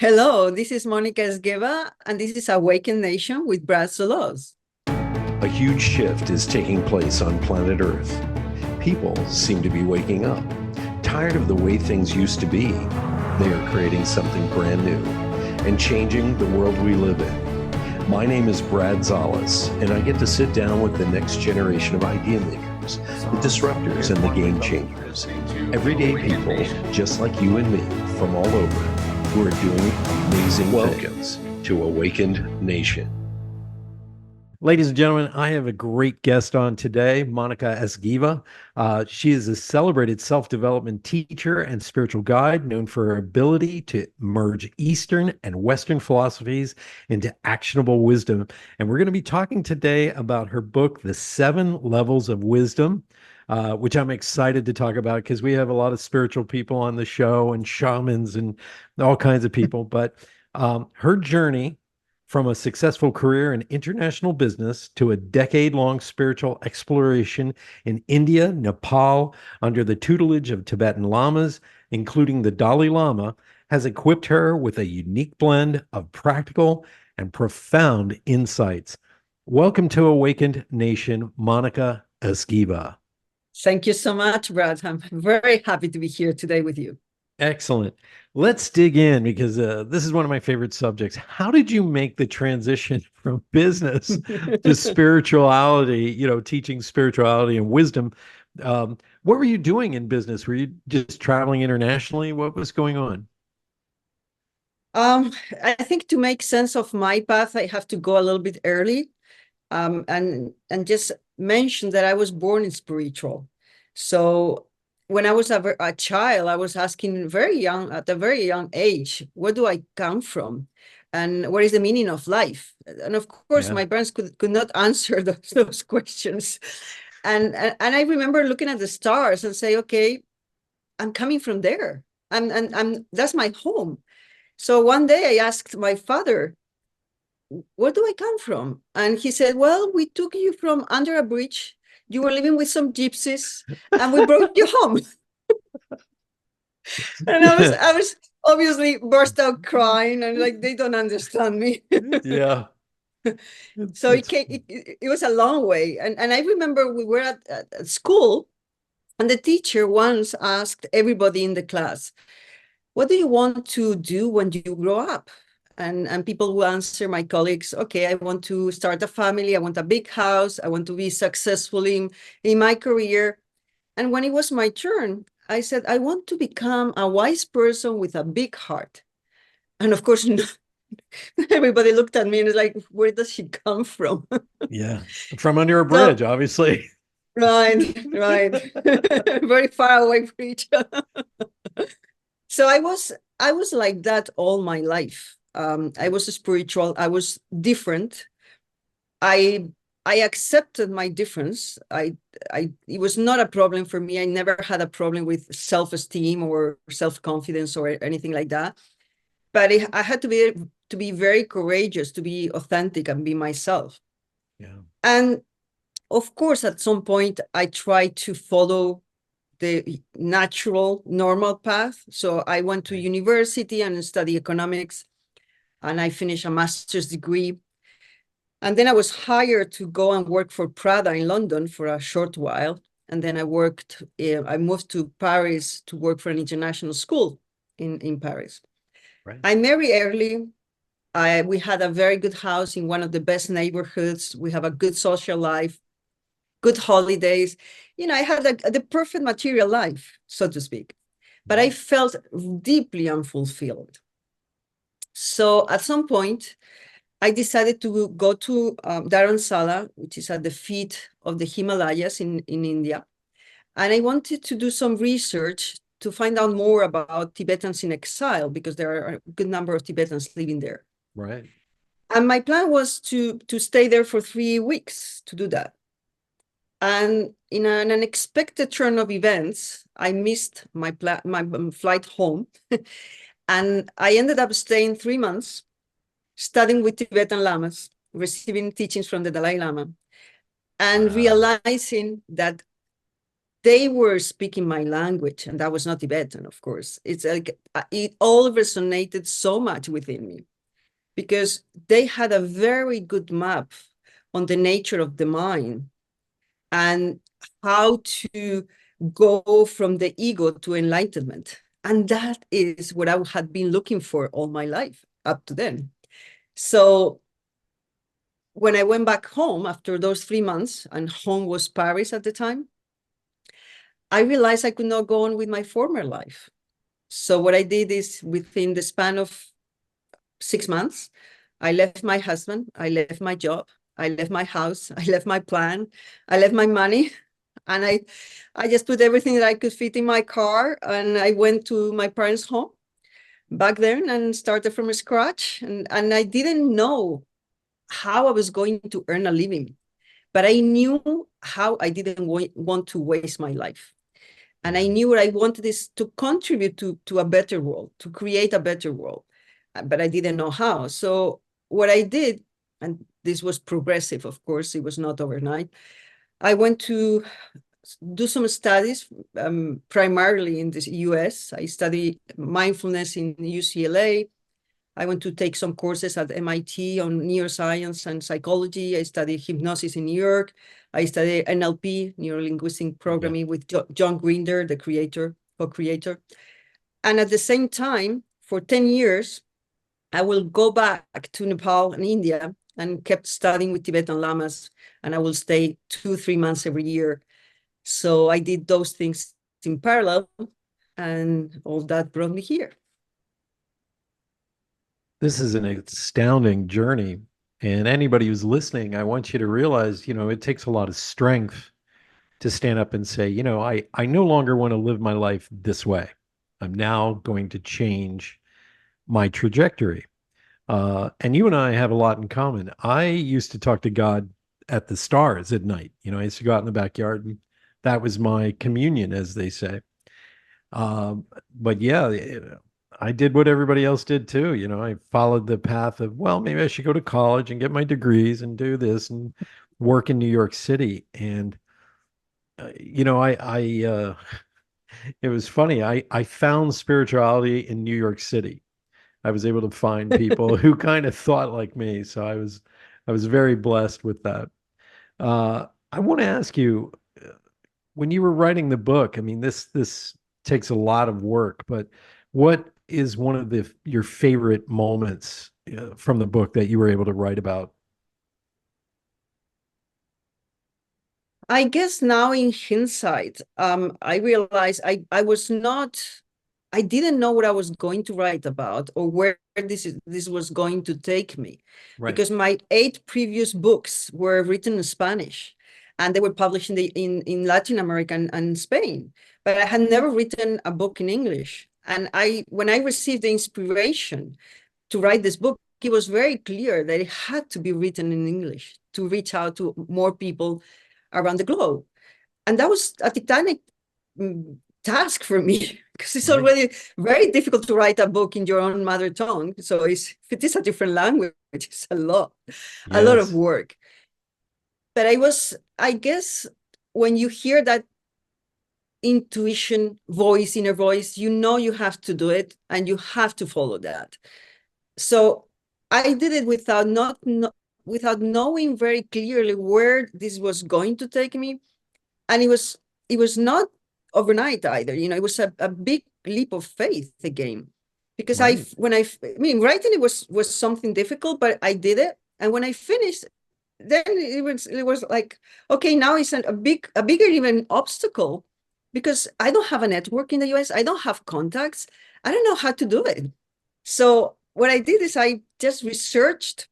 Hello, this is Mónica Esgueva, and this is Awaken Nation with Brad Solos. A huge shift is taking place on planet Earth. People seem to be waking up, tired of the way things used to be. They are creating something brand new and changing the world we live in. My name is Brad Solos, and I get to sit down with the next generation of idea makers, the disruptors, and the game changers. Everyday people, just like you and me, from all over, who are doing amazing things to Awakened Nation. Ladies and gentlemen, I have a great guest on today, Mónica Esgueva. She is a celebrated self-development teacher and spiritual guide known for her ability to merge Eastern and Western philosophies into actionable wisdom. And we're going to be talking today about her book, The 7 Levels of Wisdom, which I'm excited to talk about because we have a lot of spiritual people on the show and shamans and all kinds of people. But her journey from a successful career in international business to a decade-long spiritual exploration in India, Nepal, under the tutelage of Tibetan lamas, including the Dalai Lama, has equipped her with a unique blend of practical and profound insights. Welcome to Awakened Nation, Mónica Esgueva. Thank you so much, Brad. I'm very happy to be here today with you. Excellent. Let's dig in because this is one of my favorite subjects. How did you make the transition from business to spirituality, teaching spirituality and wisdom? What were you doing in business? Were you just traveling internationally? What was going on? I think to make sense of my path, I have to go a little bit early and just mention that I was born in spiritual. So when I was a child, I was asking at a very young age, where do I come from? And what is the meaning of life? And of course, my parents could not answer those questions. And I remember looking at the stars and say, okay, I'm coming from there. That's my home. So one day I asked my father, where do I come from? And he said, well, we took you from under a bridge. You were living with some gypsies and we brought you home. And I was obviously burst out crying and like, they don't understand me. Yeah. So it was a long way. And I remember we were at school and the teacher once asked everybody in the class, what do you want to do when you grow up? And people will answer, my colleagues, okay, I want to start a family. I want a big house. I want to be successful in my career. And when it was my turn, I said, I want to become a wise person with a big heart. And of course, everybody looked at me and was like, where does she come from? Yeah, from under a bridge, obviously. Right. Very far away from each other. So I was like that all my life. I was spiritual. I was different. I accepted my difference. It was not a problem for me. I never had a problem with self-esteem or self-confidence or anything like that. But I had to be very courageous, to be authentic and be myself. Yeah. And of course, at some point, I tried to follow the natural, normal path. So I went to university and studied economics, and I finished a master's degree. And then I was hired to go and work for Prada in London for a short while. And then I moved to Paris to work for an international school in Paris. Right. I married early. We had a very good house in one of the best neighborhoods. We have a good social life, good holidays. I had the perfect material life, so to speak. But I felt deeply unfulfilled. So at some point, I decided to go to Dharamsala, which is at the feet of the Himalayas in India. And I wanted to do some research to find out more about Tibetans in exile, because there are a good number of Tibetans living there. Right. And my plan was to stay there for 3 weeks to do that. And in an unexpected turn of events, I missed my flight home. And I ended up staying 3 months, studying with Tibetan lamas, receiving teachings from the Dalai Lama, and realizing that they were speaking my language, and that was not Tibetan, of course. It's like it all resonated so much within me because they had a very good map on the nature of the mind and how to go from the ego to enlightenment. And that is what I had been looking for all my life up to then. So when I went back home after those 3 months, and home was Paris at the time, I realized I could not go on with my former life. So what I did is within the span of 6 months, I left my husband, I left my job, I left my house, I left my plan, I left my money, and I just put everything that I could fit in my car, and I went to my parents' home back then and started from scratch. And I didn't know how I was going to earn a living, but I knew how I didn't want to waste my life. And I knew what I wanted is to contribute to a better world, to create a better world, but I didn't know how. So what I did, and this was progressive, of course, it was not overnight. I went to do some studies, primarily in the US. I studied mindfulness in UCLA. I went to take some courses at MIT on neuroscience and psychology. I studied hypnosis in New York. I studied NLP, neuro-linguistic programming, with John Grinder, the co-creator. And at the same time, for 10 years, I will go back to Nepal and India and kept studying with Tibetan lamas. And I will stay 2-3 months every year. So I did those things in parallel, and all that brought me here. This is an astounding journey. And anybody who's listening, I want you to realize, it takes a lot of strength to stand up and say, I no longer want to live my life this way. I'm now going to change my trajectory. And you and I have a lot in common. I used to talk to God at the stars at night. I used to go out in the backyard, and that was my communion, as they say. But yeah, I did what everybody else did too. I followed the path of, well, maybe I should go to college and get my degrees and do this and work in New York City. And, it was funny. I found spirituality in New York City. I was able to find people who kind of thought like me. So I was very blessed with that. I want to ask you, when you were writing the book, I mean, this takes a lot of work, but what is one of your favorite moments from the book that you were able to write about? I guess now in hindsight, I realized I didn't know what I was going to write about or where this was going to take me. Right. Because my 8 previous books were written in Spanish, and they were published in Latin America and Spain, but I had never written a book in English. And when I received the inspiration to write this book, it was very clear that it had to be written in English to reach out to more people around the globe. And that was a titanic task for me, because it's already very difficult to write a book in your own mother tongue. So if it is a different language, it's a lot of work. But I guess when you hear that intuition voice, inner voice, you have to do it and you have to follow that. So I did it without knowing very clearly where this was going to take me. And it was not overnight either. It was a big leap of faith again. Because writing it was something difficult, but I did it. And when I finished, then it was like, okay, now it's a bigger even obstacle, because I don't have a network in the US. I don't have contacts. I don't know how to do it. So what I did is I just researched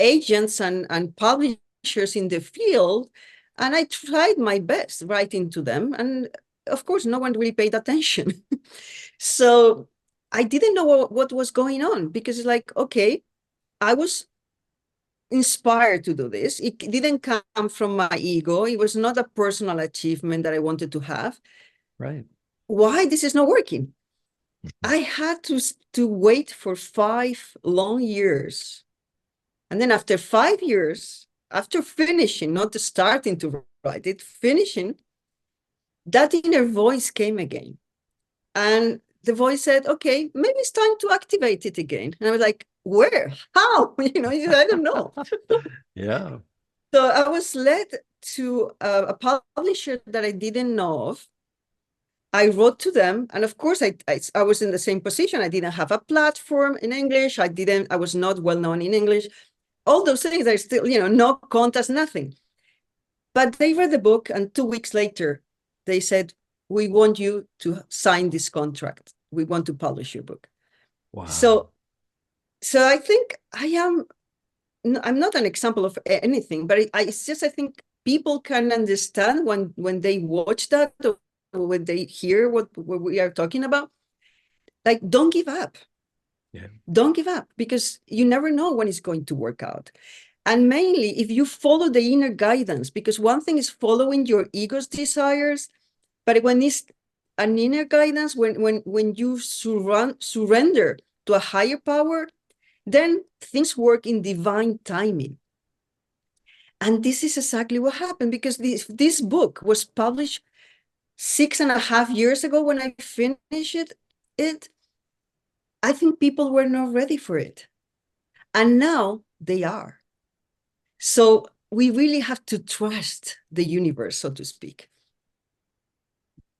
agents and publishers in the field, and I tried my best writing to them. And of course, no one really paid attention. So I didn't know what was going on, because it's like, okay, I was inspired to do this. It didn't come from my ego. It was not a personal achievement that I wanted to have. Right. Why this is not working? I had to wait for 5 long years. And then after 5 years, after finishing, not starting to write it, finishing, that inner voice came again. And the voice said, okay, maybe it's time to activate it again. And I was like, where? How? You know, I don't know. Yeah. So I was led to a publisher that I didn't know of. I wrote to them, and of course, I was in the same position. I didn't have a platform in English. I was not well known in English. All those things are still, you know, no contacts, nothing. But they read the book, and 2 weeks later, they said, we want you to sign this contract. We want to publish your book. Wow. So I think I'm not an example of anything, but it's just, I think people can understand when they watch that, or when they hear what we are talking about, like, don't give up. Yeah. Don't give up, because you never know when it's going to work out. And mainly if you follow the inner guidance, because one thing is following your ego's desires, but when it's an inner guidance, when you surrender to a higher power, then things work in divine timing. And this is exactly what happened, because this book was published 6.5 years ago. When I finished it, I think people were not ready for it. And now they are. So we really have to trust the universe, so to speak.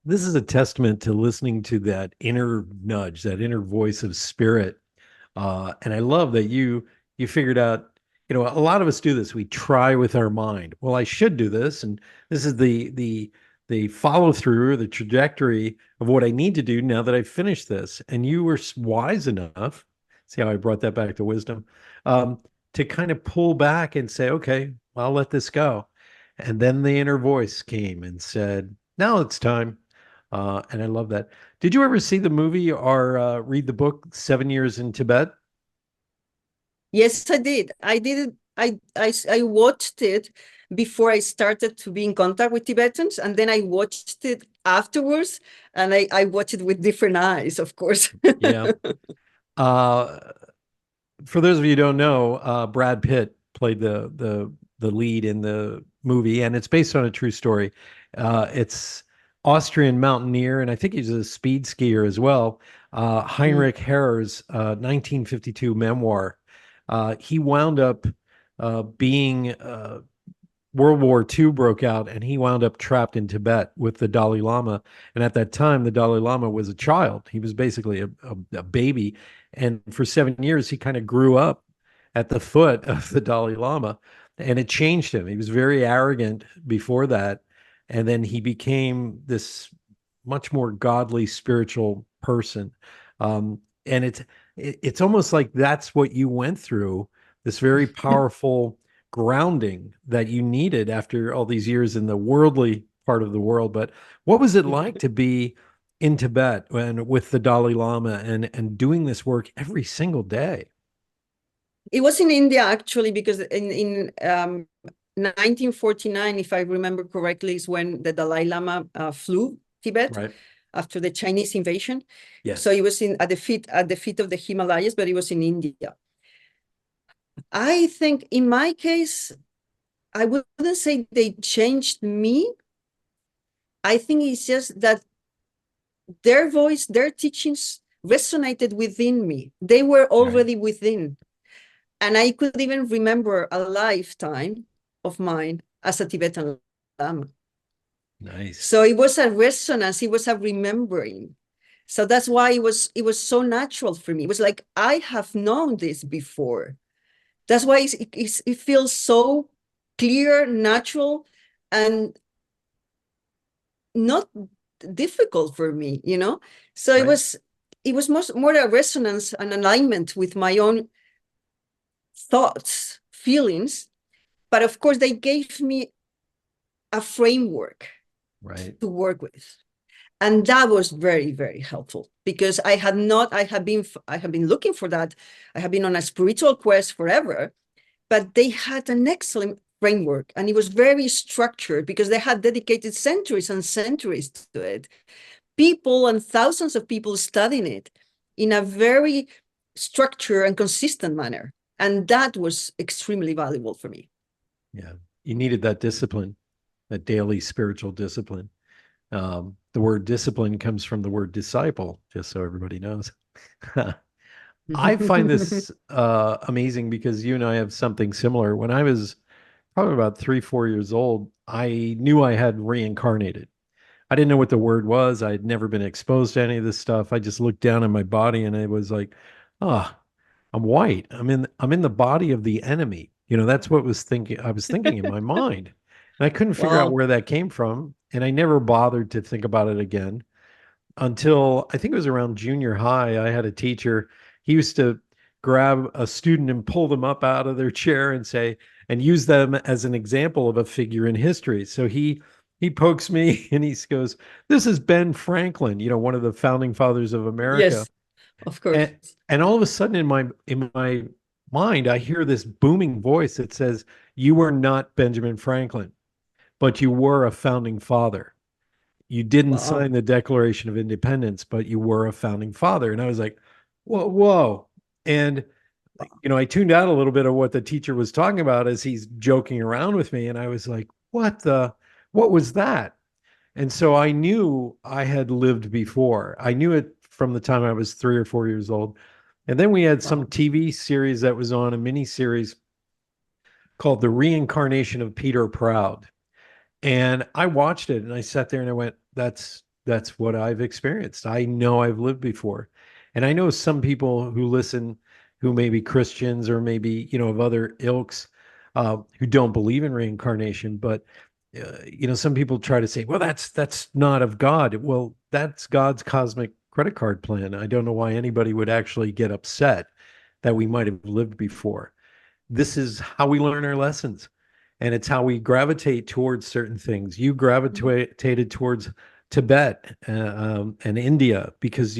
This is a testament to listening to that inner nudge, that inner voice of spirit. And I love that you figured out, you know, a lot of us do this. We try with our mind. Well, I should do this, and this is the follow through, or the trajectory of what I need to do now that I've finished this. And you were wise enough. See how I brought that back to wisdom, to kind of pull back and say, okay, I'll let this go. And then the inner voice came and said, now it's time. And I love that. Did you ever see the movie or read the book 7 Years in Tibet? Yes, I did. I did it. I watched it before I started to be in contact with Tibetans, and then I watched it afterwards, and I watched it with different eyes, of course. Yeah. Uh, for those of you who don't know, Brad Pitt played the lead in the movie, and it's based on a true story. It's Austrian mountaineer, and I think he's a speed skier as well. Heinrich Herrer's 1952 memoir. He wound up being World War II broke out, and he wound up trapped in Tibet with the Dalai Lama. And at that time, the Dalai Lama was a child. He was basically a baby. And for 7 years, he kind of grew up at the foot of the Dalai Lama, and it changed him. He was very arrogant before that. And then he became this much more godly, spiritual person. And it's almost like that's what you went through, this very powerful grounding that you needed after all these years in the worldly part of the world. But what was it like to be in Tibet and with the Dalai Lama and doing this work every single day? It was in India, actually, because in 1949, if I remember correctly, is when the Dalai Lama flew Tibet, Right. after the Chinese invasion. Yes. So it was at the feet of the Himalayas, but it was in India. I think in my case, I wouldn't say they changed me. I think it's just that their voice, their teachings resonated within me. They were already within. And I could even remember a lifetime of mine as a Tibetan Lama. Nice. So it was a resonance, it was a remembering. So that's why it was so natural for me. It was like, I have known this before. That's why it feels so clear, natural, and not difficult for me, you know? So it was more a resonance and alignment with my own thoughts, feelings. But of course, they gave me a framework to work with. And that was very, very helpful, because I have been looking for that. I have been on a spiritual quest forever, but they had an excellent framework, and it was very structured because they had dedicated centuries and centuries to it. People and thousands of people studying it in a very structured and consistent manner. And that was extremely valuable for me. Yeah. You needed that discipline, that daily spiritual discipline. The word discipline comes from the word disciple, just so everybody knows. I find this amazing because you and I have something similar. When I was probably about 3, 4 years old, I knew I had reincarnated. I didn't know what the word was. I had never been exposed to any of this stuff. I just looked down at my body and it was like, ah, I'm white. I'm in the body of the enemy. That's what I was thinking in my mind. And I couldn't figure out Wow. where that came from. And I never bothered to think about it again until I think it was around junior high. I had a teacher. He used to grab a student and pull them up out of their chair and say, and use them as an example of a figure in history. So he pokes me and he goes, "This is Ben Franklin, one of the founding fathers of America." Yes, of course. And all of a sudden in my mind, I hear this booming voice that says, "You are not Benjamin Franklin, but you were a founding father. You didn't Wow. sign the Declaration of Independence, but you were a founding father." And I was like, whoa, whoa. And, I tuned out a little bit of what the teacher was talking about as he's joking around with me. And I was like, what was that? And so I knew I had lived before. I knew it from the time I was 3 or 4 years old. And then we had some Wow. TV series that was on, a mini series called The Reincarnation of Peter Proud. And I watched it and I sat there and I went, that's what I've experienced. I know I've lived before. And I know some people who listen who may be Christians or maybe, of other ilks, who don't believe in reincarnation, but some people try to say, well, that's not of God. Well, that's God's cosmic credit card plan. I don't know why anybody would actually get upset that we might have lived before. This is how we learn our lessons, and it's how we gravitate towards certain things. You gravitated towards Tibet and India because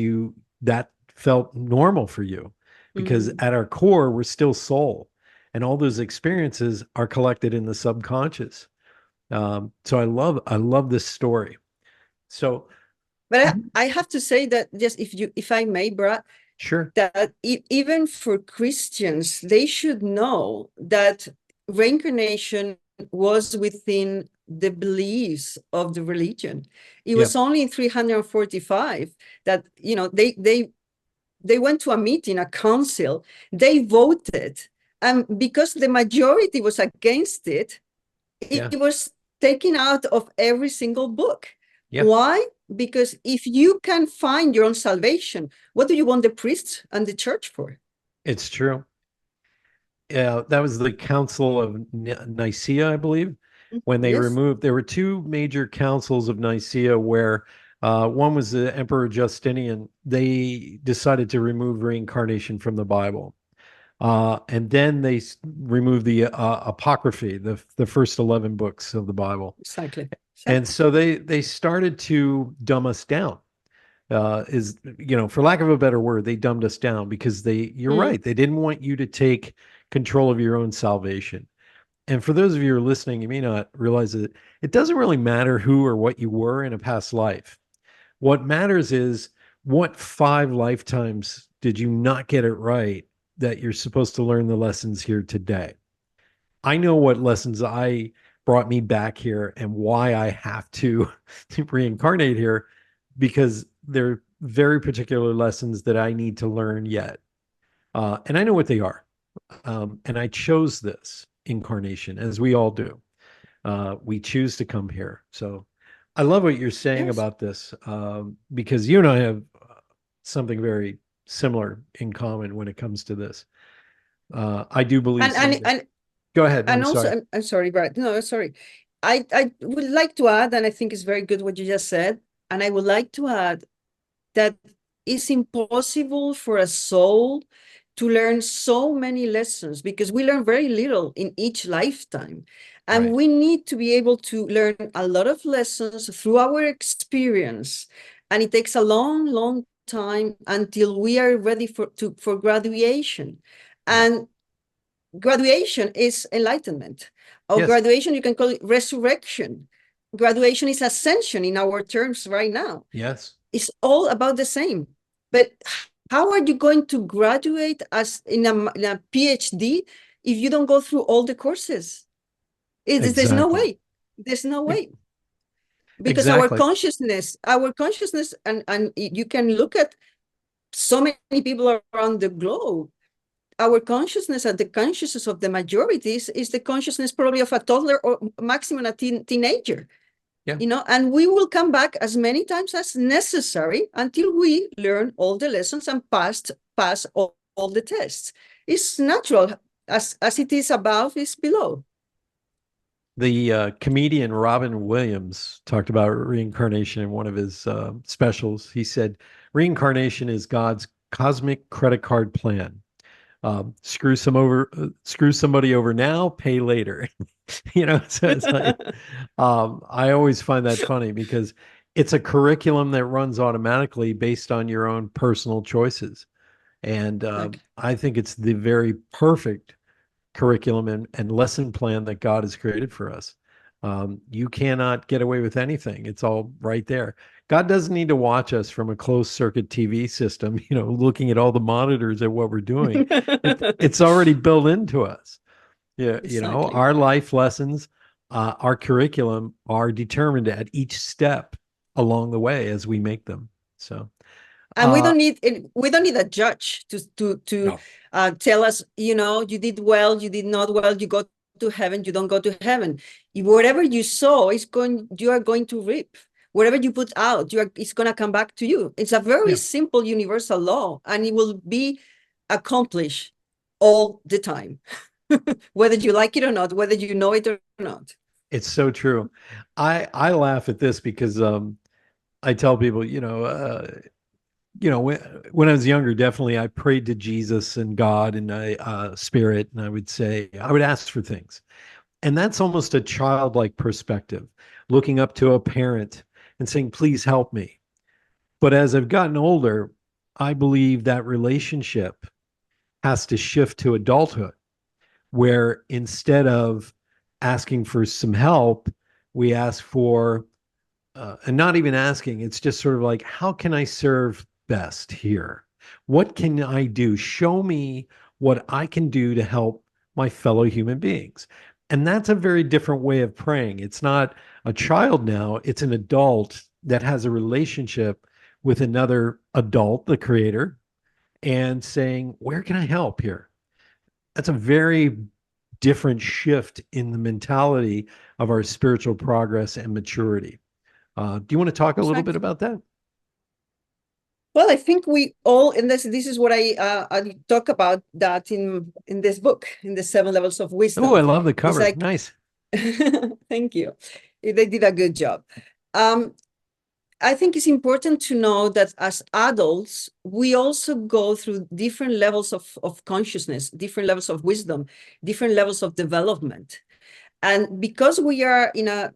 that felt normal for you, because Mhm. at our core we're still soul, and all those experiences are collected in the subconscious. So I love this story. So But I have to say that, just if I may, Brad, sure. that even for Christians, they should know that reincarnation was within the beliefs of the religion. It was Yep. only in 345 that, they went to a meeting, a council, they voted, and because the majority was against it, Yeah. it was taken out of every single book. Yeah. Why? Because if you can find your own salvation, what do you want the priests and the church for? It's true. Yeah, that was the Council of Nicaea, I believe, when Yes, there were two major councils of Nicaea where one was the Emperor Justinian. They decided to remove reincarnation from the Bible. And then they removed the Apocryphy, the first 11 books of the Bible. exactly. And Exactly. so they started to dumb us down. For lack of a better word, they dumbed us down because you're Mm. right. They didn't want you to take control of your own salvation. And for those of you who are listening, you may not realize that it doesn't really matter who or what you were in a past life. What matters is, what 5 lifetimes did you not get it right that you're supposed to learn the lessons here today? I know what lessons I brought me back here and why I have to reincarnate here, because they're very particular lessons that I need to learn yet. And I know what they are. And I chose this incarnation, as we all do. We choose to come here. So I love what you're saying Yes. about this, because you and I have something very similar in common when it comes to this. I do believe And and someday. and Go ahead. and I'm also, sorry. I'm sorry, Brad. No, sorry. I would like to add, and I think it's very good what you just said, and I would like to add that it's impossible for a soul to learn so many lessons because we learn very little in each lifetime. And Right. we need to be able to learn a lot of lessons through our experience. And it takes a long, long time until we are ready for graduation. Yeah. And graduation is enlightenment, or Yes. graduation, you can call it resurrection. Graduation is ascension in our terms right now. Yes. It's all about the same. But how are you going to graduate as in a PhD if you don't go through all the courses? There's no Exactly. way. There's no way. Because our Exactly. consciousness, and you can look at so many people around the globe. Our consciousness and the consciousness of the majority is the consciousness probably of a toddler or maximum a teenager. Yeah. And we will come back as many times as necessary until we learn all the lessons and pass all the tests. It's natural, as it is above, is below. The comedian Robin Williams talked about reincarnation in one of his specials. He said, reincarnation is God's cosmic credit card plan. Screw somebody over now, pay later. So it's like, I always find that funny because it's a curriculum that runs automatically based on your own personal choices. And Okay. I think it's the very perfect curriculum and lesson plan that God has created for us. You cannot get away with anything. It's all right there. God doesn't need to watch us from a closed circuit TV system, looking at all the monitors at what we're doing. It's already built into us. Yeah, Exactly. our life lessons, our curriculum are determined at each step along the way as we make them. So, And we don't need a judge to no. tell us, you did well, you did not well, you go to heaven, you don't go to heaven. Whatever you sow you are going to reap. Whatever you put out, it's going to come back to you. It's a very simple universal law, and it will be accomplished all the time, whether you like it or not, whether you know it or not. It's so true. I laugh at this because I tell people, when I was younger, definitely I prayed to Jesus and God and spirit, and I would ask for things. And that's almost a childlike perspective, looking up to a parent and saying, please help me. But as I've gotten older, I believe that relationship has to shift to adulthood, where instead of asking for some help, we ask for, and not even asking, it's just sort of like, how can I serve best here? What can I do? Show me what I can do to help my fellow human beings. And that's a very different way of praying. It's not a child now, it's an adult that has a relationship with another adult, the creator, and saying, where can I help here? That's a very different shift in the mentality of our spiritual progress and maturity. Do you want to talk a little bit about that? Well, I think we all, and this is what I talk about that in this book, in the 7 levels of wisdom. Oh, I love the cover. Nice. Thank you. They did a good job. I think it's important to know that as adults, we also go through different levels of consciousness, different levels of wisdom, different levels of development. And because we are in a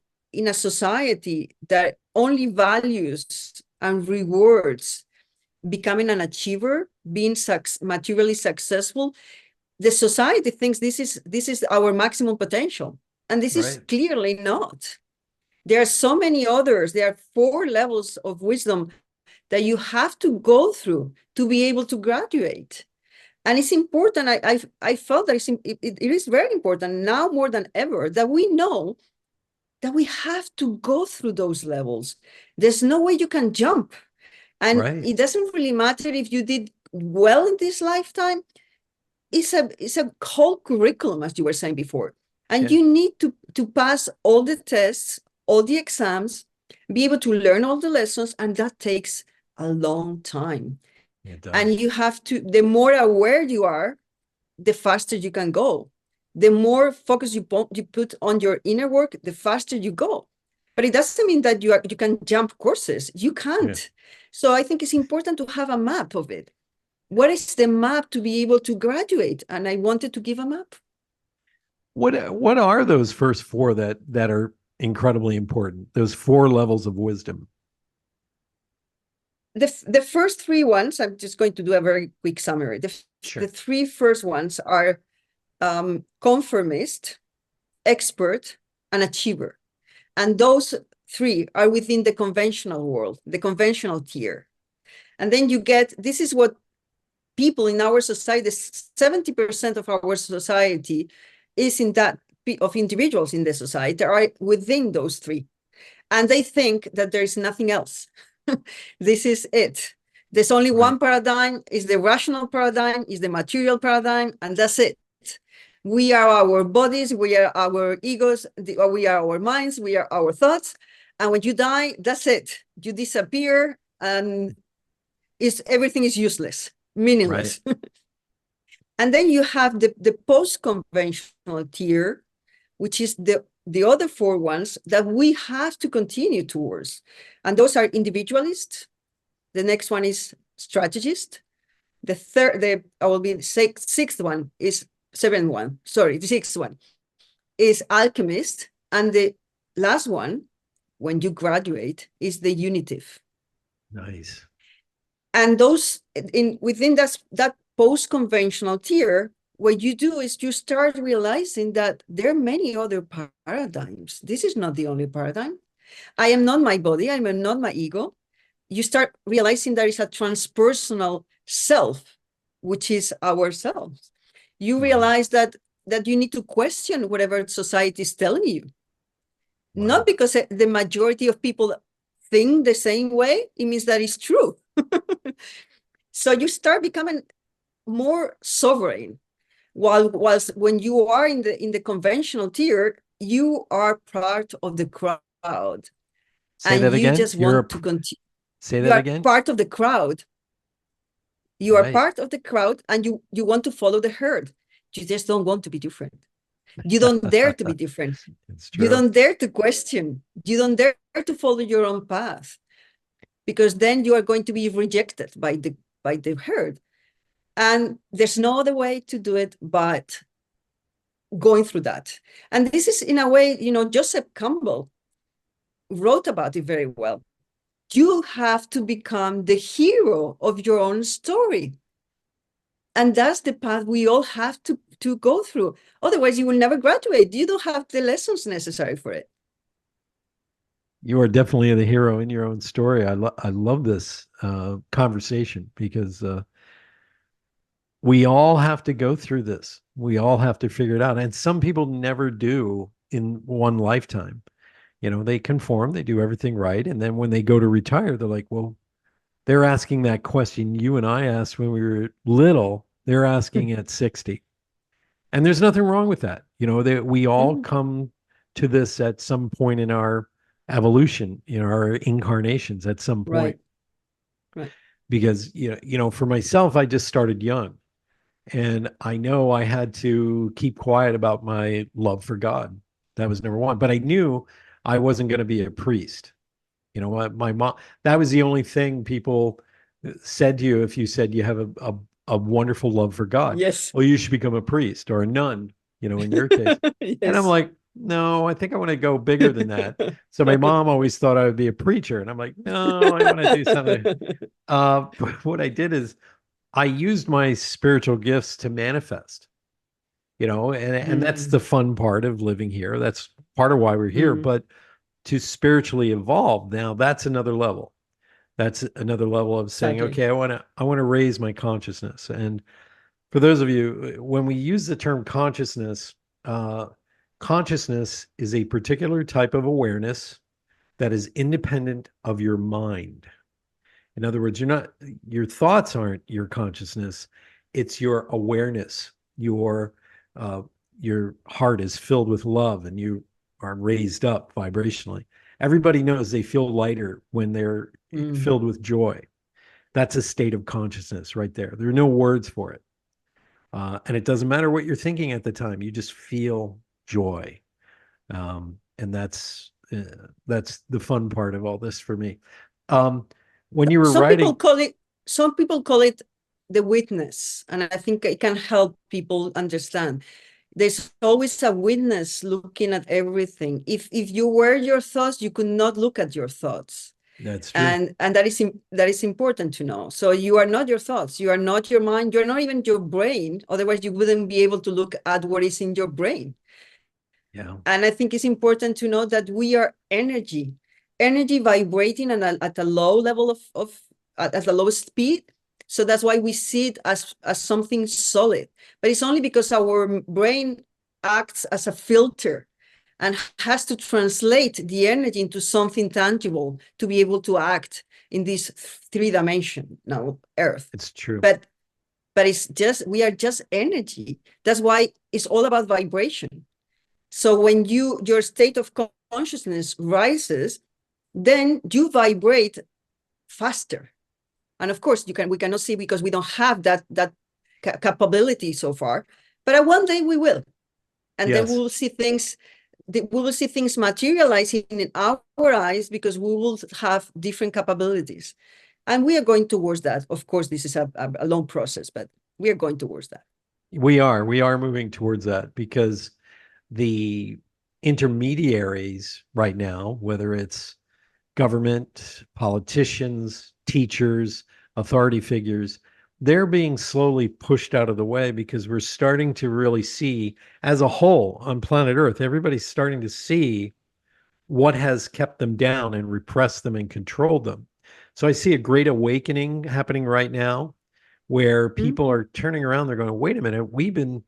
society that only values and rewards becoming an achiever, being materially successful, the society thinks this is our maximum potential. And this is clearly not. There are so many others. There are 4 levels of wisdom that you have to go through to be able to graduate. And it's important. I felt that it is very important now more than ever that we know that we have to go through those levels. There's no way you can jump. And it doesn't really matter if you did well in this lifetime. It's a whole curriculum, as you were saying before. And you need to pass all the tests, all the exams, be able to learn all the lessons, and that takes a long time. And you have to, the more aware you are, the faster you can go. The more focus you put on your inner work, the faster you go. But it doesn't mean that you can jump courses. You can't. So I think it's important to have a map of it. What is the map to be able to graduate? And I wanted to give a map. What are those first 4 that are incredibly important? Those 4 levels of wisdom. The first 3 ones, I'm just going to do a very quick summary. The 3 first ones are conformist, expert, and achiever. And those 3 are within the conventional world, the conventional tier. And then you get, this is what people in our society, 70% of our society is in that, of individuals in the society are within those 3. And they think that there is nothing else. This is it. There's only Right. one paradigm, is the rational paradigm, is the material paradigm, and that's it. We are our bodies, we are our egos, we are our minds, we are our thoughts. And when you die, that's it. You disappear, and everything is useless, meaningless. Right. And then you have the post-conventional tier, which is the other four ones that we have to continue towards. And those are individualist. The next one is strategist. The sixth one is the sixth one is alchemist. And the last one, when you graduate, is the unitive. Nice. And those within that post-conventional tier, what you do is you start realizing that there are many other paradigms. This is not the only paradigm. I am not my body. I am not my ego. You start realizing there is a transpersonal self, which is ourselves. You realize that you need to question whatever society is telling you. Wow. Not because the majority of people think the same way, it means that it's true. So you start becoming more sovereign. Whilst when you are in the conventional tier, you are part of the crowd. Say that again. You just want to continue. Say that again. You are part of the crowd. You are part of the crowd, and you want to follow the herd. You just don't want to be different. You don't dare to be different. It's true. You don't dare to question. You don't dare to follow your own path, because then you are going to be rejected by the herd. And there's no other way to do it but going through that. And this is, in a way, Joseph Campbell wrote about it very well. You have to become the hero of your own story. And that's the path we all have to go through. Otherwise, you will never graduate. You don't have the lessons necessary for it. You are definitely the hero in your own story. I love this conversation, because we all have to go through this. We all have to figure it out. And some people never do in one lifetime. They conform, they do everything right. And then when they go to retire, they're like, well, they're asking that question you and I asked when we were little. They're asking at 60. And there's nothing wrong with that. We all come to this at some point in our evolution, our incarnations at some point. Right. Because, for myself, I just started young. And I know I had to keep quiet about my love for God. That was number one. But I knew I wasn't going to be a priest. My mom, that was the only thing people said to you if you said you have a wonderful love for God. Yes. Well, you should become a priest or a nun, in your case. Yes. And I'm like, no, I think I want to go bigger than that. So my mom always thought I would be a preacher. And I'm like, no, I want to do something. But what I did is I used my spiritual gifts to manifest, and that's the fun part of living here. That's part of why we're here. But to spiritually evolve, now that's another level. That's another level of saying, okay, I want to raise my consciousness. And for those of you, when we use the term consciousness, consciousness is a particular type of awareness that is independent of your mind. In other words, your thoughts aren't your consciousness. It's your awareness. Your heart is filled with love, and you are raised up vibrationally. Everybody knows they feel lighter when they're filled with joy. That's a state of consciousness right there. There are no words for it. And it doesn't matter what you're thinking at the time. You just feel joy. And that's the fun part of all this for me. When you were writing, some people call it the witness, and I think it can help people understand. There's always a witness looking at everything. If you were your thoughts, you could not look at your thoughts. That's true. And that is important to know. So you are not your thoughts. You are not your mind. You're not even your brain. Otherwise, you wouldn't be able to look at what is in your brain. Yeah. And I think it's important to know that we are energy vibrating at a low level at a low speed. So that's why we see it as something solid. But it's only because our brain acts as a filter. and has to translate the energy into something tangible to be able to act in this 3 dimension now, Earth. It's true. But it's just, we are just energy. That's why it's all about vibration. So when your state of consciousness rises, then you vibrate faster. And of course, we cannot see because we don't have that capability so far. But one day we will, and then we will see things. We will see things materializing in our eyes because we will have different capabilities, and we are going towards that. Of course, this is a long process, but we are going towards that. We are moving towards that, because the intermediaries right now, whether it's government, politicians, teachers, authority figures, they're being slowly pushed out of the way, because we're starting to really see, as a whole on planet Earth, everybody's starting to see what has kept them down and repressed them and controlled them. So I see a great awakening happening right now, where people are turning around, they're going, wait a minute, we've been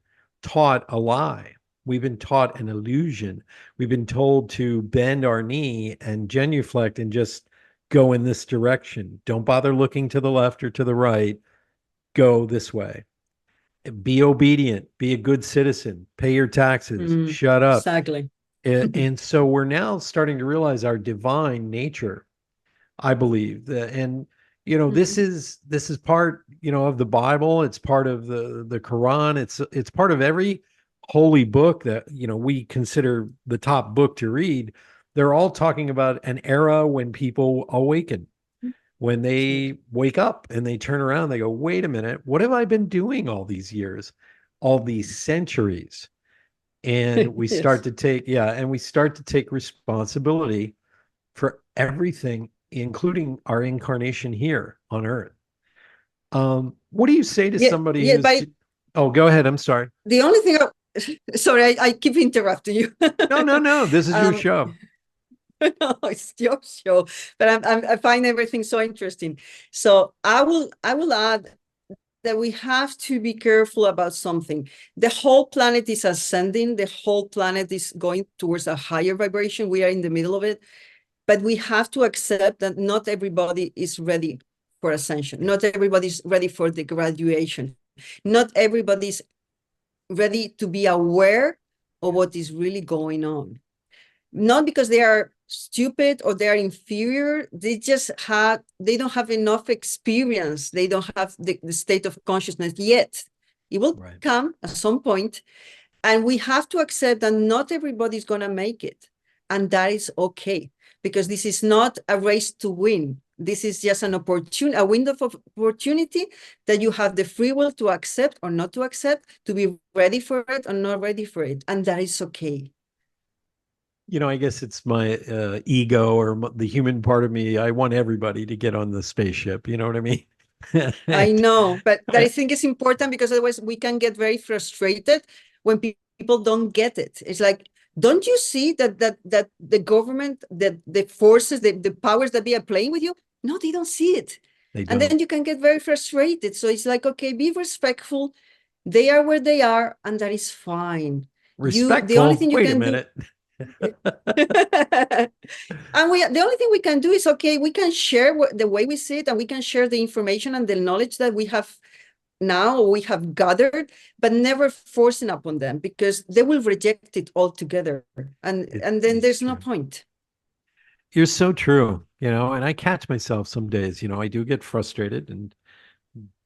taught a lie. We've been taught an illusion. We've been told to bend our knee and genuflect and just go in this direction. Don't bother looking to the left or to the right. Go this way. Be obedient. Be a good citizen. Pay your taxes. Shut up. Exactly. And so we're now starting to realize our divine nature, I believe. And this is part, of the Bible. It's part of the Quran. It's part of every holy book that we consider the top book to read. They're all talking about an era when people awaken, when they wake up and they turn around, they go, wait a minute, what have I been doing all these years, all these centuries? And we start to take responsibility for everything, including our incarnation here on Earth. What do you say to somebody who's oh, go ahead, I'm sorry. The only thing sorry, I keep interrupting you. No, this is your show. No, it's your show, but I find everything so interesting. So I will add that we have to be careful about something. The whole planet is ascending. The whole planet is going towards a higher vibration. We are in the middle of it, but we have to accept that not everybody is ready for ascension. Not everybody's ready for the graduation. Not everybody's ready to be aware of what is really going on. Not because they are stupid or they are inferior, they don't have enough experience. They don't have the state of consciousness yet. It will come at some point, and we have to accept that not everybody's going to make it, and that is okay, because this is not a race to win. This is just an opportunity, a window of opportunity that you have the free will to accept or not to accept, to be ready for it or not ready for it, and that is okay. I guess it's my ego or the human part of me. I want everybody to get on the spaceship. You know what I mean? I know, but I think it's important, because otherwise we can get very frustrated when people don't get it. It's like, don't you see that the government, the forces, the powers that be are playing with you? No, they don't see it. And then you can get very frustrated. So it's like, okay, be respectful. They are where they are, and that is fine. Respectful? The only thing you Wait can a minute. And the only thing we can do is, okay, we can share the way we see it, and we can share the information and the knowledge that we have now, or we have gathered, but never forcing upon them, because they will reject it altogether, and then there's no point. You're so true, and I catch myself some days, I do get frustrated and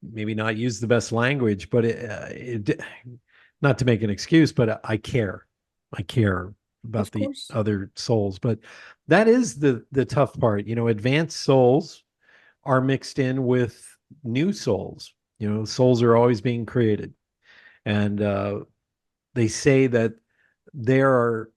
maybe not use the best language, but it not to make an excuse, but I care about the other souls. But that is the tough part. Advanced souls are mixed in with new souls. Souls are always being created, and they say that there are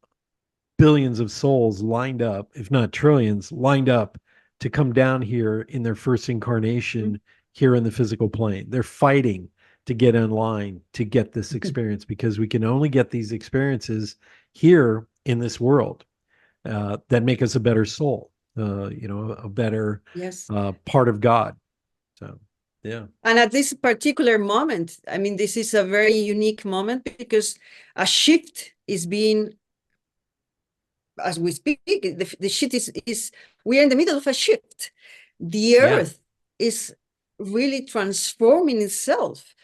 billions of souls lined up, if not trillions, lined up to come down here in their first incarnation here in the physical plane. They're fighting to get in line to get this experience, because we can only get these experiences here in this world that make us a better soul, a better part of God. So, yeah. And at this particular moment, I mean, this is a very unique moment, because a shift is being as we speak, the shit is we are in the middle of a shift. The earth is really transforming itself.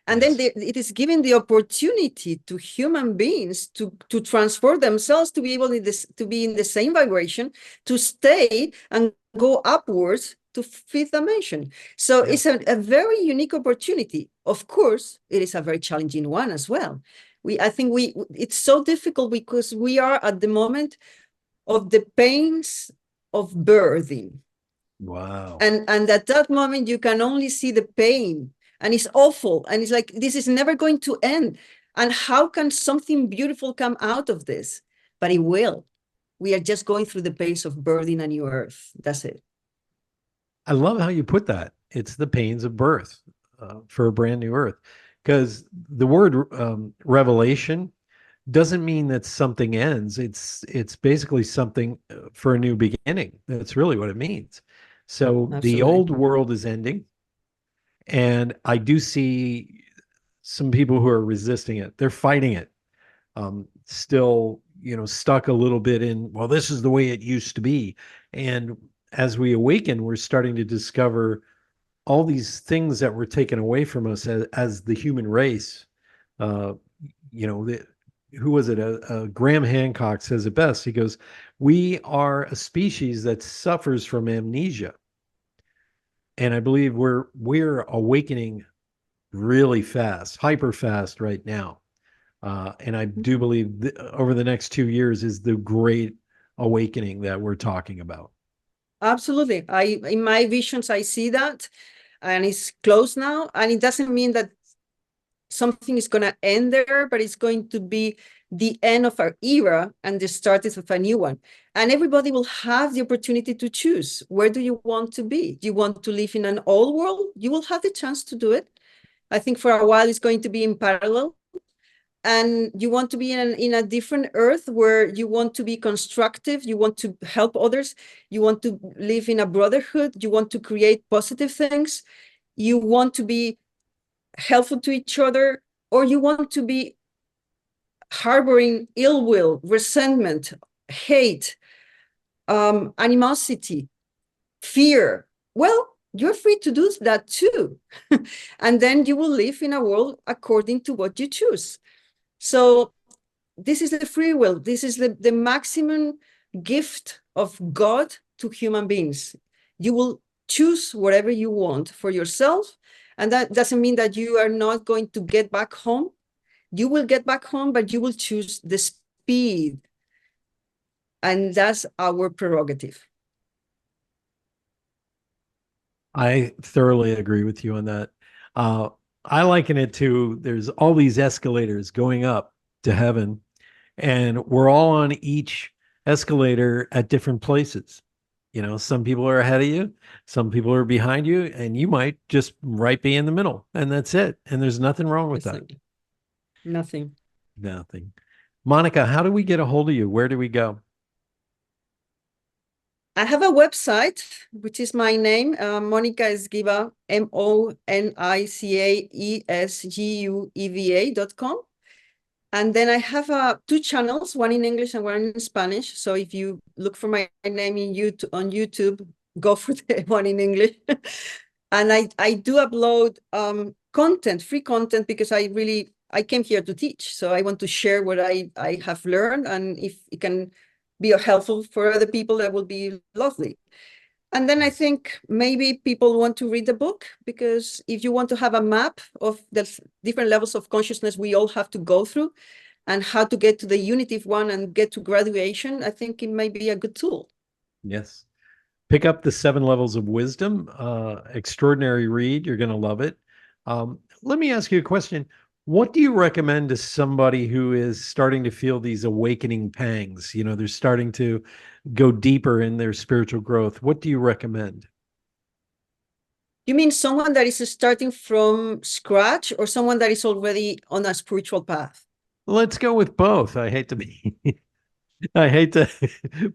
And then it is giving the opportunity to human beings to transform themselves, to be able to be in the same vibration, to stay and go upwards to fifth dimension. So it's a very unique opportunity. Of course, it is a very challenging one as well. I think it's so difficult because we are at the moment of the pains of birthing. Wow. And at that moment, you can only see the pain, and it's awful. And it's like, this is never going to end. And how can something beautiful come out of this? But it will. We are just going through the pains of birthing a new earth. That's it. I love how you put that. It's the pains of birth for a brand new earth. Because the word revelation doesn't mean that something ends. It's basically something for a new beginning. That's really what it means. So the old world is ending. And I do see some people who are resisting it. They're fighting it. Still, stuck a little bit in, well, this is the way it used to be. And as we awaken, we're starting to discover all these things that were taken away from us as the human race. Who was it? Graham Hancock says it best. He goes, we are a species that suffers from amnesia. And I believe we're awakening really fast, hyper fast right now. And I do believe over the next 2 years is the great awakening that we're talking about. Absolutely. In my visions, I see that, and it's close now. And it doesn't mean that something is going to end there, but it's going to be the end of our era and the start of a new one. And everybody will have the opportunity to choose. Where do you want to be? Do you want to live in an old world? You will have the chance to do it. I think for a while it's going to be in parallel. And you want to be in a different earth where you want to be constructive, you want to help others, you want to live in a brotherhood, you want to create positive things, you want to be helpful to each other, or you want to be harboring ill will, resentment, hate, animosity, fear. Well, you're free to do that too. And then you will live in a world according to what you choose. So this is the free will. This is the maximum gift of God to human beings. You will choose whatever you want for yourself. And that doesn't mean that you are not going to get back home. You will get back home, but you will choose the speed. And that's our prerogative. I thoroughly agree with you on that. I liken it to there's all these escalators going up to heaven, and we're all on each escalator at different places. Some people are ahead of you, some people are behind you, and you might just right be in the middle, and that's it. And there's nothing wrong with that. Nothing. Monica, how do we get a hold of you? Where do we go? I have a website, which is my name, Mónica Esgueva, MonicaEsgueva.com. And then I have 2 channels, one in English and one in Spanish. So if you look for my name on YouTube, go for the one in English. And I do upload content, free content, because I came here to teach. So I want to share what I have learned. And if it can be helpful for other people, that will be lovely. And then I think maybe people want to read the book, because if you want to have a map of the different levels of consciousness we all have to go through and how to get to the unitive one and get to graduation, I think it may be a good tool. Yes. Pick up the 7 Levels of Wisdom. Extraordinary read. You're going to love it. Let me ask you a question. What do you recommend to somebody who is starting to feel these awakening pangs? They're starting to go deeper in their spiritual growth. What do you recommend? You mean someone that is starting from scratch, or someone that is already on a spiritual path? Let's go with both. I hate to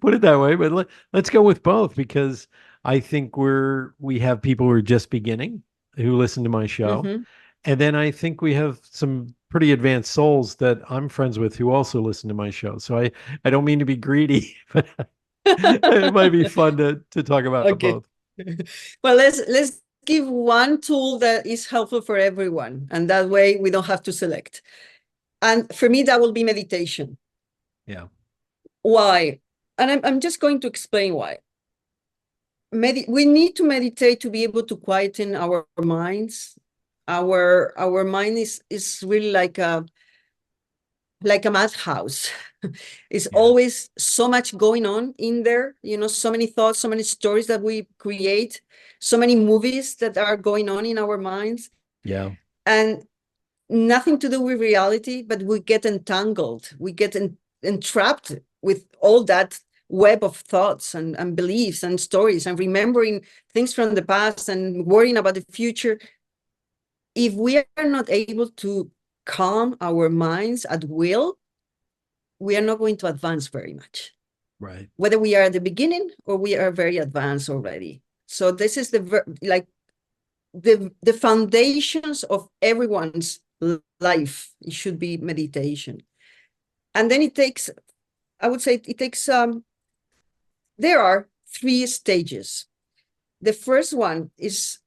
put it that way, but let's go with both, because I think we have people who are just beginning who listen to my show. Mm-hmm. And then I think we have some pretty advanced souls that I'm friends with who also listen to my show. So I don't mean to be greedy, but it might be fun to talk about Okay. both. Well, let's give one tool that is helpful for everyone, and that way we don't have to select. And for me, that will be meditation. Yeah. Why? And I'm just going to explain why. We need to meditate to be able to quieten our minds. Our mind is really like a madhouse. It's Yeah. always so much going on in there, so many thoughts, so many stories that we create, so many movies that are going on in our minds, Yeah. and nothing to do with reality, but we get entangled. We get entrapped with all that web of thoughts and beliefs and stories and remembering things from the past and worrying about the future. If we are not able to calm our minds at will, we are not going to advance very much. Right. Whether we are at the beginning or we are very advanced already. So this is the foundations of everyone's life. It should be meditation. And then I would say it takes, there are 3 stages. The first one is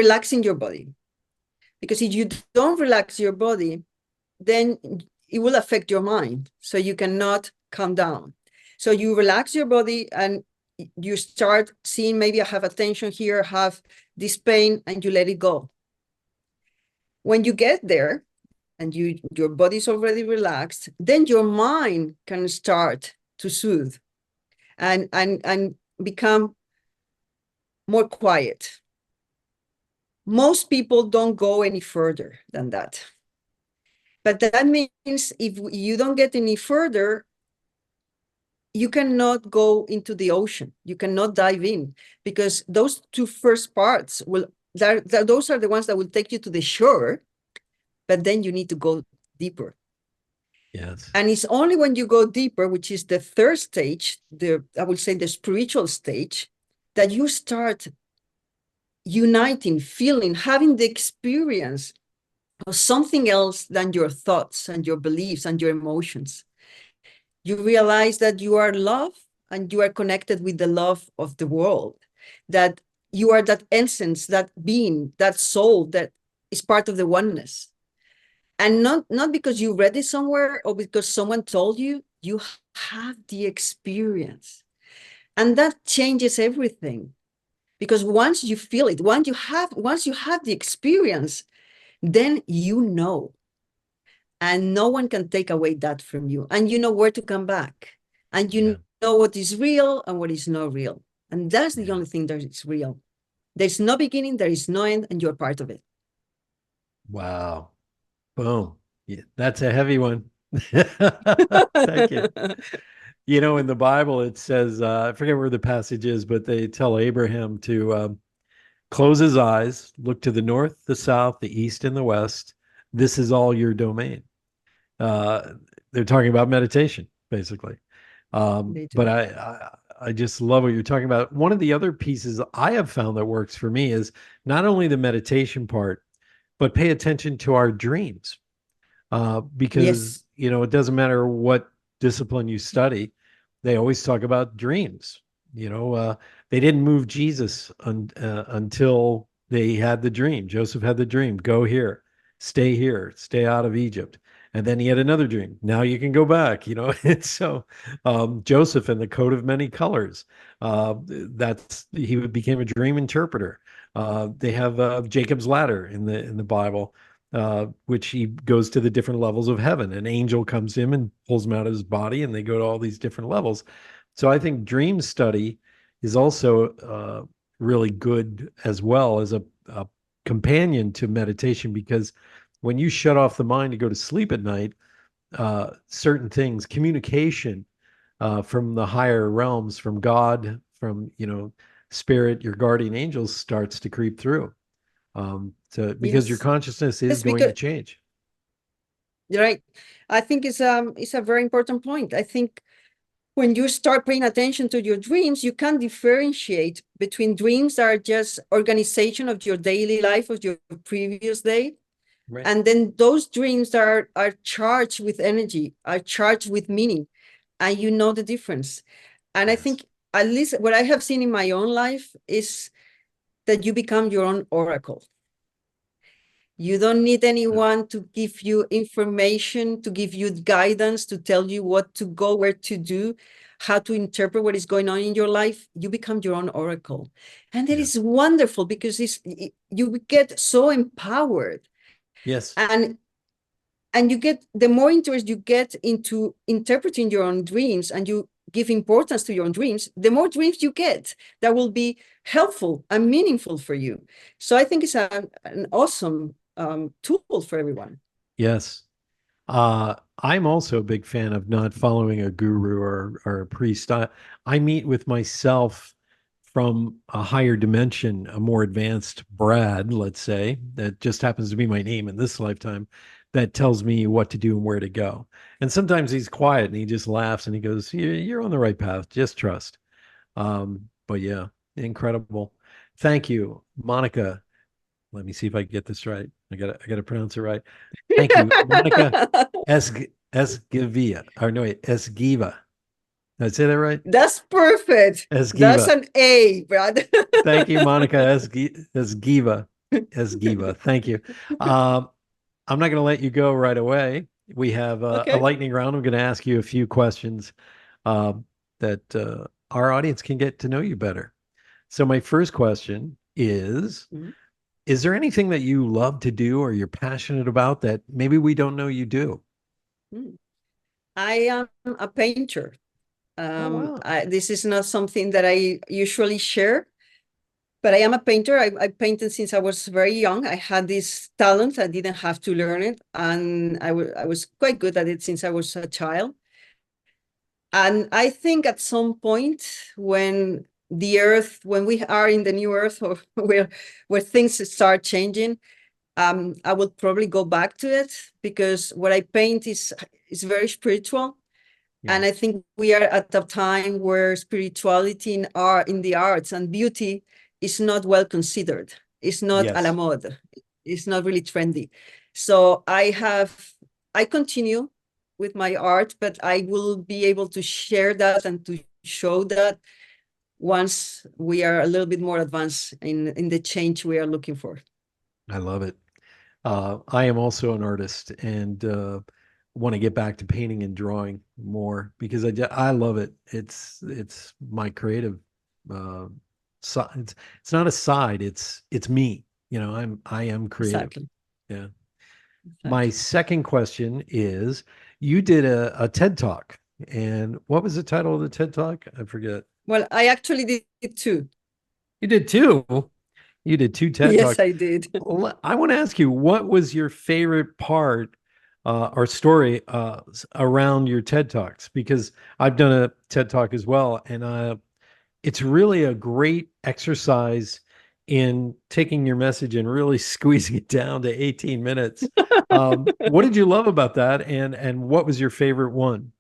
relaxing your body. Because if you don't relax your body, then it will affect your mind. So you cannot calm down. So you relax your body and you start seeing, maybe I have a tension here, have this pain, and you let it go. When you get there and your body's already relaxed, then your mind can start to soothe and become more quiet. Most people don't go any further than that. But that means if you don't get any further, you cannot go into the ocean. You cannot dive in, because those 2 first parts those are the ones that will take you to the shore, but then you need to go deeper. Yes. And it's only when you go deeper, which is the 3rd stage, I would say the spiritual stage, that you start uniting, feeling, having the experience of something else than your thoughts and your beliefs and your emotions. You realize that you are love and you are connected with the love of the world, that you are that essence, that being, that soul that is part of the oneness. And not because you read it somewhere or because someone told you, you have the experience. And that changes everything. Because once you feel it, once you have the experience, then you know. And no one can take away that from you. And you know where to come back. And you know what is real and what is not real. And that's the only thing that is real. There's no beginning, there is no end, and you're part of it. Wow. Boom. Yeah, that's a heavy one. Thank you. In the Bible, it says, I forget where the passage is, but they tell Abraham to close his eyes, look to the north, the south, the east, and the west. This is all your domain. They're talking about meditation, basically. But I just love what you're talking about. One of the other pieces I have found that works for me is not only the meditation part, but pay attention to our dreams. Because, it doesn't matter what discipline you study, they always talk about dreams. They didn't move Jesus until they had the dream. Joseph had the dream, go here, stay out of Egypt. And then he had another dream. Now you can go back, And so Joseph and the coat of many colors, he became a dream interpreter. They have Jacob's ladder in the Bible, which he goes to the different levels of heaven. An angel comes to him and pulls him out of his body, and they go to all these different levels. So I think dream study is also really good as well as a companion to meditation, because when you shut off the mind to go to sleep at night, certain things, communication from the higher realms, from God, from spirit, your guardian angels, starts to creep through. Because your consciousness is going to change. Right. I think it's a very important point. I think when you start paying attention to your dreams, you can differentiate between dreams that are just organization of your daily life, of your previous day, Right. And then those dreams are charged with energy, are charged with meaning, and you know the difference. And I Yes. think at least what I have seen in my own life is that you become your own oracle. You don't need anyone to give you information, to give you guidance, to tell you what to go, where to do, how to interpret what is going on in your life. You become your own oracle. And it is wonderful because you get so empowered. Yes. And you get, the more interest you get into interpreting your own dreams and you give importance to your own dreams, the more dreams you get that will be helpful and meaningful for you. So I think it's an awesome tool for everyone. Yes. I'm also a big fan of not following a guru or a priest. I meet with myself from a higher dimension, a more advanced Brad, let's say, that just happens to be my name in this lifetime, that tells me what to do and where to go. And sometimes he's quiet and he just laughs and he goes, You're on the right path. Just trust. But yeah, incredible. Thank you, Monica. Let me see if I can get this right. I gotta pronounce it right. Thank you, Monica Esgueva. Or no, wait, Esgueva. Did I say that right? That's perfect. That's Esgueva. an A, Brad. Thank you, Monica Esgueva. Esgueva. Thank you. I'm not going to let you go right away. We have a Okay. lightning round. I'm going to ask you a few questions uh, that our audience can get to know you better. So my first question is, Mhm. is there anything that you love to do or you're passionate about that maybe we don't know you do? I am a painter. Oh, wow. This is not something that I usually share, but I am a painter. I painted since I was very young. I had this talent. I didn't have to learn it. And I was quite good at it since I was a child. And I think at some point when when we are in the new earth or where things start changing, I will probably go back to it because what I paint is very spiritual. Yeah. And I think we are at a time where spirituality in the arts and beauty is not well considered. It's not a la Yes. mode. It's not really trendy. So I continue with my art, but I will be able to share that and to show that once we are a little bit more advanced in the change we are looking for. I love it. I am also an artist and want to get back to painting and drawing more because I love it. It's my creative side. It's not a side. It's me. I am creative. Exactly. Yeah. My Exactly. second question is, you did a TED Talk, and what was the title of the TED Talk? I forget. Well, I actually did two. You did two. You did two TED Yes, Talks. I did. I want to ask you, what was your favorite part or story around your TED Talks? Because I've done a TED Talk as well, and it's really a great exercise in taking your message and really squeezing it down to 18 minutes. What did you love about that, and what was your favorite one?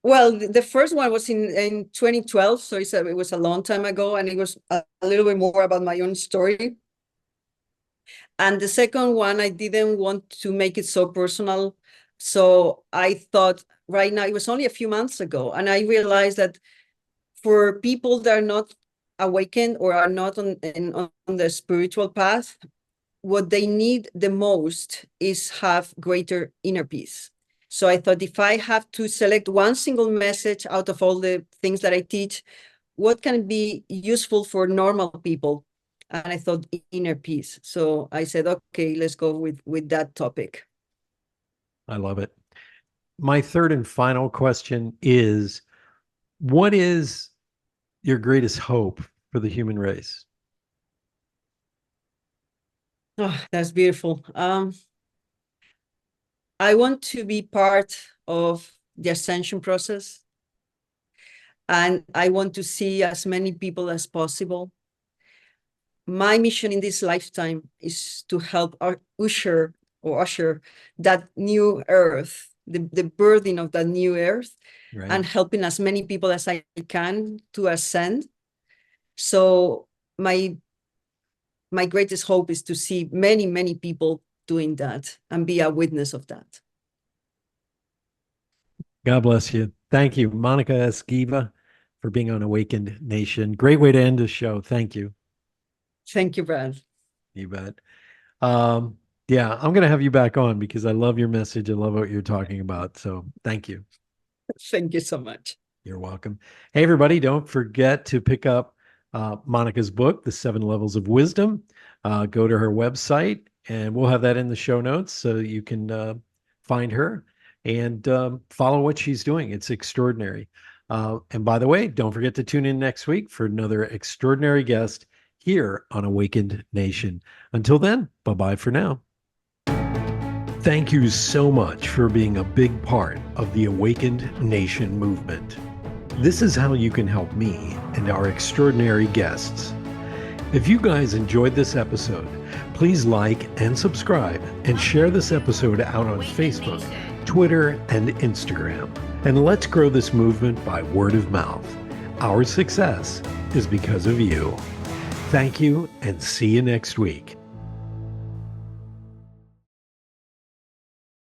Well, the first one was in 2012, so it was a long time ago, and it was a little bit more about my own story. And the second one, I didn't want to make it so personal. So I thought right now, it was only a few months ago, and I realized that for people that are not awakened or are not on the spiritual path, what they need the most is have greater inner peace. So I thought if I have to select one single message out of all the things that I teach, what can be useful for normal people? And I thought inner peace. So I said, okay, let's go with that topic. I love it. My third and final question is, what is your greatest hope for the human race? Oh, that's beautiful. I want to be part of the ascension process. And I want to see as many people as possible. My mission in this lifetime is to help usher that new earth, the birthing of that new earth, Right. and helping as many people as I can to ascend. So my my greatest hope is to see many, many people doing that and be a witness of that. God bless you. Thank you, Mónica Esgueva, for being on Awakened Nation. Great way to end the show. Thank you. Thank you, Brad. You bet. Yeah, I'm going to have you back on because I love your message. I love what you're talking about. So thank you. Thank you so much. You're welcome. Hey, everybody, don't forget to pick up Monica's book, The 7 Levels of Wisdom. Go to her website, and we'll have that in the show notes so you can find her and follow what she's doing. It's extraordinary. And by the way, don't forget to tune in next week for another extraordinary guest here on Awakened Nation. Until then, bye-bye for now. Thank you so much for being a big part of the Awakened Nation movement. This is how you can help me and our extraordinary guests. If you guys enjoyed this episode, please like and subscribe and share this episode out on Facebook, Twitter, and Instagram. And let's grow this movement by word of mouth. Our success is because of you. Thank you, and see you next week.